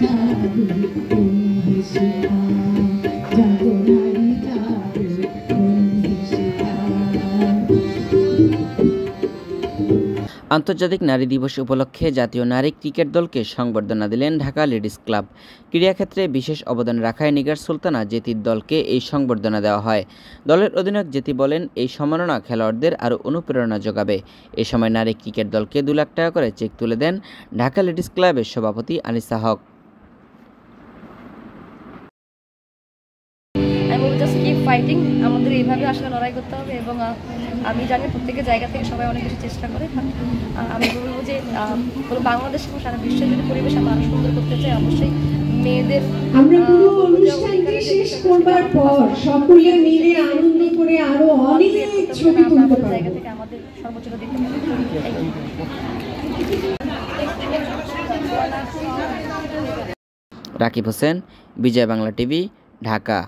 আন্তর্জাতিক নারী দিবস উপলক্ষে জাতীয় নারী ক্রিকেট দলকে সংবর্ধনা দিলেন ঢাকা লেডিস ক্লাব। ক্রীড়াক্ষেত্রে বিশেষ অবদান রাখায় নিগার সুলতানা জেতির দলকে এই সংবর্ধনা দেওয়া হয়। দলের অধিনায়ক জেতি বলেন, এই সম্মাননা খেলোয়াড়দের আরও অনুপ্রেরণা যোগাবে। এ সময় নারী ক্রিকেট দলকে 2 লাখ টাকা করে চেক তুলে দেন ঢাকা লেডিস ক্লাবের সভাপতি আনিসা হক। ফাইটিং, আমাদের এইভাবে আসলে লড়াই করতে হবে এবং আমি জানি প্রত্যেকের জায়গা থেকে সবাই অনেক বেশি চেষ্টা করে। আমি বলবো যে পুরো বাংলাদেশ এবং সারা বিশ্বের যদি পরিবেশ আমরা আরো সুন্দর করতে চাই, অবশ্যই মেয়েদের আমরা পুরো অনুষ্ঠানটি শেষ করবার পর সকলে মিলে আনন্দ করে আরো অনেক ছবি তুলতে পারব। জায়গা থেকে আমাদের সর্বোচ্চ দিতে হবে। রাকিব হোসেন, বিজয় বাংলা টিভি, ঢাকা।